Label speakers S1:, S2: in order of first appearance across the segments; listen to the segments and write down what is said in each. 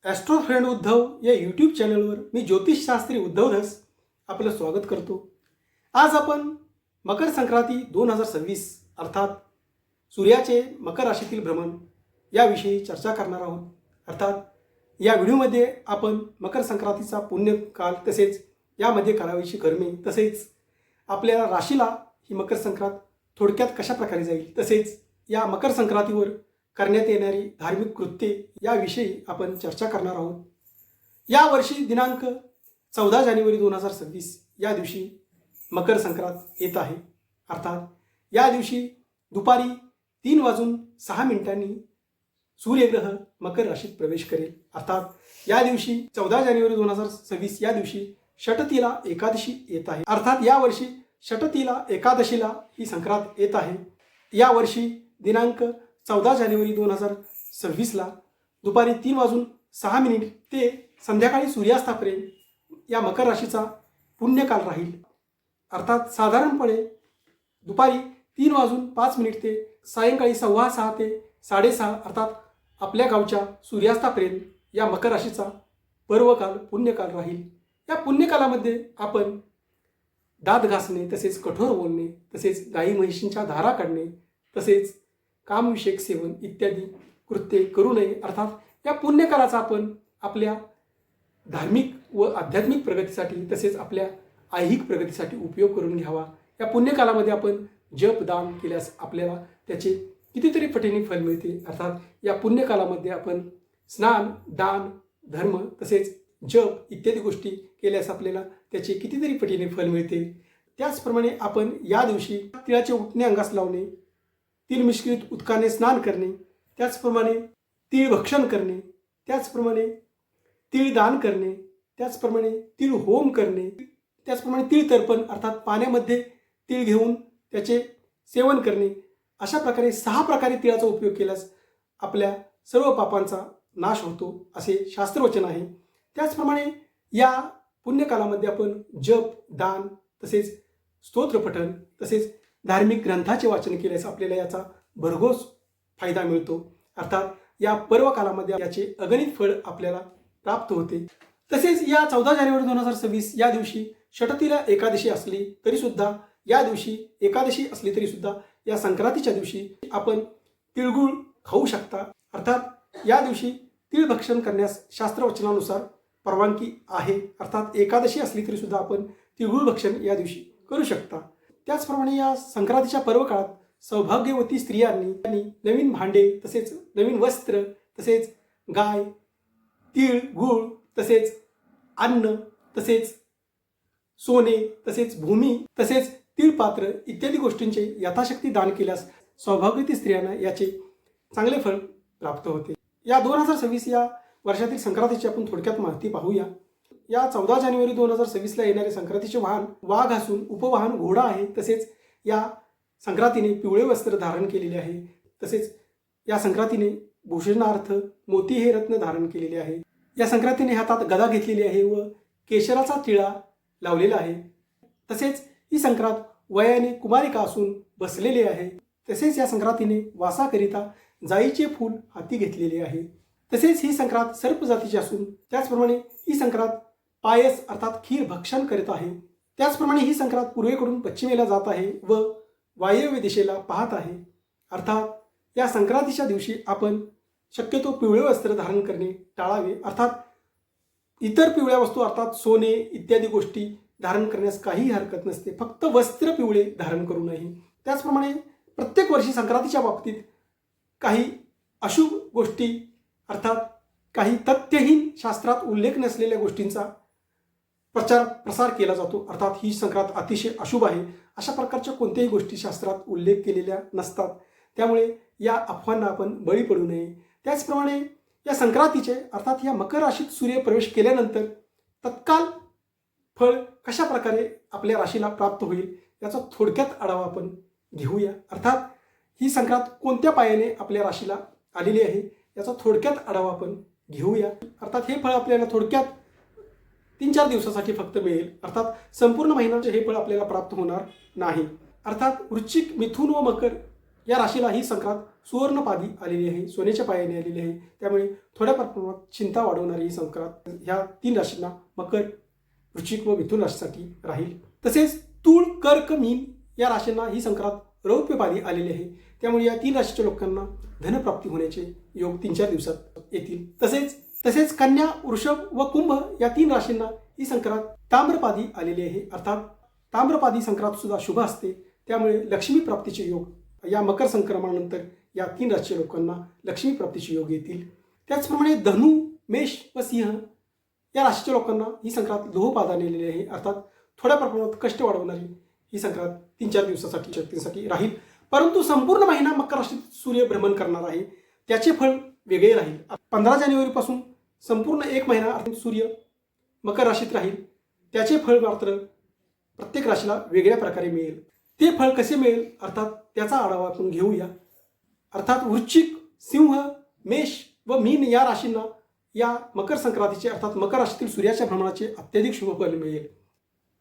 S1: Austro friend Uddhav या YouTube चॅनलवर मी ज्योतिषशास्त्री उद्धव धस आपलं स्वागत करतो। आज आपण मकर संक्रांती 2026 अर्थात सूर्याचे मकर राशीतील भ्रमण याविषयी चर्चा करणार आहोत। अर्थात या व्हिडिओमध्ये आपण मकर संक्रांतीचा पुण्यकाल तसेच यामध्ये कालावधीची कर्मे तसेच आपल्या राशीला ही मकर संक्रांत थोडक्यात कशा प्रकारे जाईल तसेच या मकर संक्रांतीवर करण्यात येणारी धार्मिक कृत्ये याविषयी आपण चर्चा करणार आहोत। या वर्षी दिनांक 14 जानेवारी 2026 या दिवशी मकर संक्रांत येत आहे। अर्थात या दिवशी दुपारी 3:06 सूर्यग्रह मकर राशीत प्रवेश करेल। अर्थात या दिवशी 14 जानेवारी 2026 या दिवशी षटतिला एकादशी येत आहे। अर्थात या वर्षी षटतिला एकादशीला ही संक्रांत येत आहे। या वर्षी दिनांक 14 जानेवारी 2026ला दुपारी 3:06 ते संध्याकाळी सूर्यास्तापर्यंत या मकर राशीचा पुण्यकाल राहील। अर्थात साधारणपणे दुपारी 3:05 ते सायंकाळी 6:15 ते 6:30 अर्थात आपल्या गावच्या सूर्यास्तापर्यंत या मकर राशीचा पर्वकाल पुण्यकाल राहील। या पुण्यकालामध्ये आपण दात घासणे तसेच कठोर बोलणे तसेच गाई म्हैशींच्या धारा काढणे तसेच कामविषयक सेवन इत्यादी कृत्ये करू नये। अर्थात या पुण्यकालाचा आपण आपल्या धार्मिक व आध्यात्मिक प्रगतीसाठी तसेच आपल्या ऐहिक प्रगतीसाठी उपयोग करून घ्यावा। या पुण्यकालामध्ये आपण जप दान केल्यास आपल्याला त्याचे कितीतरी पटीने फल मिळते। अर्थात या पुण्यकालामध्ये आपण स्नान दान धर्म तसेच जप इत्यादी गोष्टी केल्यास आपल्याला त्याचे कितीतरी पटीने फल मिळते। त्याचप्रमाणे आपण या दिवशी तिळाचे उटणे अंगास लावणे, तीळ मिश्रित उदकाने स्नान करणे, त्याचप्रमाणे तीळ भक्षण करणे, त्याचप्रमाणे तीळ दान करणे, त्याचप्रमाणे तीळ होम करणे, त्याचप्रमाणे तीळ तर्पण अर्थात पाण्यामध्ये तीळ घेऊन त्याचे सेवन करणे, अशा प्रकारे 6 प्रकारे तिळाचा उपयोग केल्यास आपल्या सर्व पापांचा नाश होतो असे शास्त्रवचन आहे। त्याचप्रमाणे या पुण्यकालामध्ये आपण जप दान तसेच स्तोत्रपठण तसेच धार्मिक ग्रंथाचे वाचन केल्यास आपल्याला याचा भरघोस फायदा मिळतो। अर्थात या पर्वकालामध्ये याचे अगणित फळ आपल्याला प्राप्त होते। तसेच या 14 जानेवारी 2026 या दिवशी षटतिला एकादशी असली तरी सुद्धा या दिवशी एकादशी असली तरी सुद्धा या संक्रांतीच्या दिवशी आपण तिळगुळ खाऊ शकता। अर्थात या दिवशी तीळ भक्षण करण्यास शास्त्रवचनानुसार परवानगी आहे। अर्थात एकादशी असली तरी सुद्धा आपण तिळगुळ भक्षण या दिवशी करू शकता। त्याचप्रमाणे या संक्रांतीच्या पर्वकाळात सौभाग्यवती स्त्रियांनी नवीन भांडे तसेच नवीन वस्त्र तसेच गाय तीळ गूळ तसेच अन्न तसेच सोने तसेच भूमी तसेच तीळपात्र इत्यादी गोष्टींचे यथाशक्ती दान केल्यास सौभाग्यवती स्त्रियांना याचे चांगले फळ प्राप्त होते। या 2026 या वर्षातील संक्रांतीची आपण थोडक्यात माहिती पाहूया। या 14 जानेवारी 2026ला येणारे संक्रांतीचे वाहन वाघ असून उपवाहन घोडा आहे। तसेच या संक्रांतीने पिवळे वस्त्र धारण केलेले आहे। तसेच या संक्रांतीने भूषणार्थ मोती हे रत्न धारण केलेले आहे। या संक्रांतीने हातात गदा घेतलेली आहे व केशराचा टिळा लावलेला आहे। तसेच ही संक्रांत वयाने कुमारिका असून बसलेली आहे। तसेच या संक्रांतीने वासाकरिता जाईचे फूल हाती घेतलेले आहे। तसेच ही संक्रांत सर्प जातीची असून त्याचप्रमाणे ही संक्रांत पायस अर्थात खीर भक्षण करत आहे। त्याचप्रमाणे ही संक्रांत पूर्वेकडून पश्चिमेला जात आहे व वायव्य दिशेला पाहत आहे। अर्थात या संक्रांतीच्या दिवशी आपण शक्यतो पिवळे वस्त्र धारण करणे टाळावे। अर्थात इतर पिवळ्या वस्तू अर्थात सोने इत्यादी गोष्टी धारण करण्यास काही हरकत नसते, फक्त वस्त्र पिवळे धारण करू नये। त्याचप्रमाणे प्रत्येक वर्षी संक्रांतीच्या बाबतीत काही अशुभ गोष्टी अर्थात काही तथ्यहीन शास्त्रात उल्लेख नसलेल्या गोष्टींचा प्रसार केला जातो। अर्थात ही संक्रांत अतिशय अशुभ आहे अशा प्रकारच्या कोणत्याही गोष्टी शास्त्रात उल्लेख केलेल्या नसतात। त्यामुळे या अफवांना आपण बळी पडू नये। त्याचप्रमाणे या संक्रांतीचे अर्थात या मकर राशीत सूर्य प्रवेश केल्यानंतर तत्काल फळ कशा प्रकारे आपल्या राशीला प्राप्त होईल याचा थोडक्यात आढावा आपण घेऊया। अर्थात ही संक्रांत कोणत्या पायाने आपल्या राशीला आलेली आहे याचा थोडक्यात आढावा आपण घेऊया। अर्थात हे फळ आपल्याला थोडक्यात 3-4 दिवसासाठी फक्त मिळेल। अर्थात संपूर्ण महिन्याचे हे फळ आपल्याला प्राप्त होणार नाही। अर्थात वृश्चिक मिथुन व मकर या राशीला ही संक्रांत सुवर्णपादी आलेली आहे, सोन्याच्या पायाने आलेली आहे. त्यामुळे थोड्या प्रमाणात चिंता वाढवणारी ही संक्रांत ह्या 3 राशींना मकर, वृश्चिक व मिथुन राशीसाठी राहील. तसेच तूळ, कर्क, मीन या राशींना ही संक्रांत रौप्यपादी आलेली आहे. त्यामुळे या 3 राशीच्या लोकांना धनप्राप्ती होण्याचे योग 3-4 दिवसात येतील. तसेच कन्या, वृषभ व कुंभ या 3 राशींना ही संक्रांत ताम्रपादी आलेली आहे. अर्थात ताम्रपादी संक्रांत सुद्धा शुभ असते. त्यामुळे लक्ष्मी प्राप्तीचे योग या मकर संक्रमणानंतर या 3 राशीच्या लोकांना लक्ष्मी प्राप्तीचे योग येतील. त्याचप्रमाणे धनु, मेष व सिंह या राशीच्या लोकांना ही संक्रांत लोहपादाने आलेली आहे. अर्थात थोड्या प्रमाणात कष्ट वाढवणारी ही संक्रांत 3-4 दिवसासाठी शक्तीसाठी राहील. परंतु संपूर्ण महिना मकर राशीत सूर्य भ्रमण करणार आहे. त्याचे फळ वेगळे राहील. 15 जानेवारीपासून संपूर्ण 1 महिना सूर्य मकर राशीत राहील. त्याचे फळ मात्र प्रत्येक राशीला वेगळ्या प्रकारे मिळेल. ते फळ कसे मिळेल अर्थात त्याचा आढावा आपण घेऊया. अर्थात वृश्चिक, सिंह, मेष व मीन या राशींना या मकर संक्रांतीचे अर्थात मकर राशीतील सूर्याच्या भ्रमणाचे अत्यधिक शुभ फल मिळेल.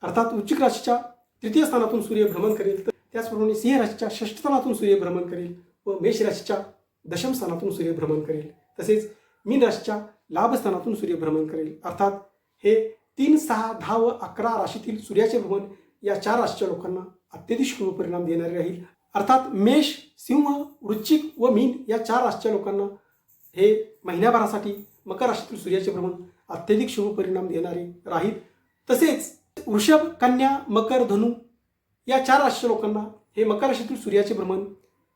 S1: अर्थात वृश्चिक राशीच्या 3य स्थानातून सूर्य भ्रमण करेल, तर त्याचप्रमाणे सिंह राशीच्या 6ष्ठ स्थानातून सूर्य भ्रमण करेल व मेष राशीच्या 10म स्थानातून सूर्य भ्रमण करेल. तसेच मीन राशीच्या लाभ स्थानातून सूर्य भ्रमण करेल. अर्थात हे 3, 6, 10 व 11 राशीतील सूर्याचे भ्रमण या 4 राशीच्या लोकांना अत्यधिक शुभ परिणाम देणारे राहील. अर्थात मेष, सिंह, वृश्चिक व मीन या 4 राशीच्या लोकांना हे महिन्याभरासाठी मकर राशीतील सूर्याचे भ्रमण अत्यधिक शुभ परिणाम देणारे राहील. तसेच वृषभ, कन्या, मकर, धनु या 4 राशीच्या लोकांना हे मकर राशीतील सूर्याचे भ्रमण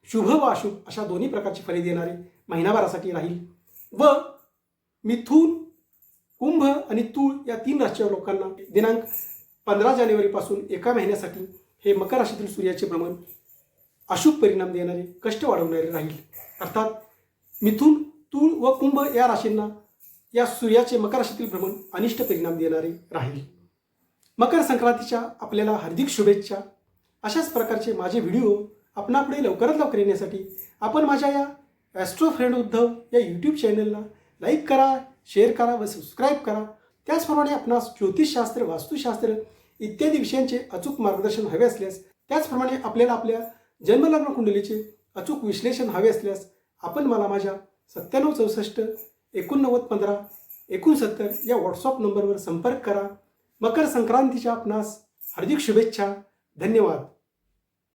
S1: शुभ व अशुभ अशा दोन्ही प्रकारची फळे देणारे महिनाभरासाठी राहील. व मिथुन, कुंभ आणि तूळ या 3 राशीच्या लोकांना दिनांक 15 जानेवारीपासून 1 महिन्यासाठी हे मकर राशीतील सूर्याचे भ्रमण अशुभ परिणाम देणारे, कष्ट वाढवणारे राहील. अर्थात मिथुन, तूळ व कुंभ या राशींना या सूर्याचे मकर राशीतील भ्रमण अनिष्ट परिणाम देणारे राहील. मकर संक्रांतीच्या आपल्याला हार्दिक शुभेच्छा. अशाच प्रकारचे माझे व्हिडिओ आपणापुढे लवकरात लवकर येण्यासाठी आपण माझ्या या ॲस्ट्रो फ्रेंड उद्धव या यूट्यूब चॅनलला लाईक करा, शेअर करा व सबस्क्राईब करा. त्याचप्रमाणे आपणास ज्योतिषशास्त्र, वास्तुशास्त्र इत्यादी विषयांचे अचूक मार्गदर्शन हवे असल्यास, त्याचप्रमाणे आपल्याला आपल्या जन्मलग्न कुंडलीचे अचूक विश्लेषण हवे असल्यास आपण मला माझ्या 9764 89 15 69 या व्हॉट्सअप नंबरवर संपर्क करा. मकर संक्रांतीच्या आपणास हार्दिक शुभेच्छा. धन्यवाद.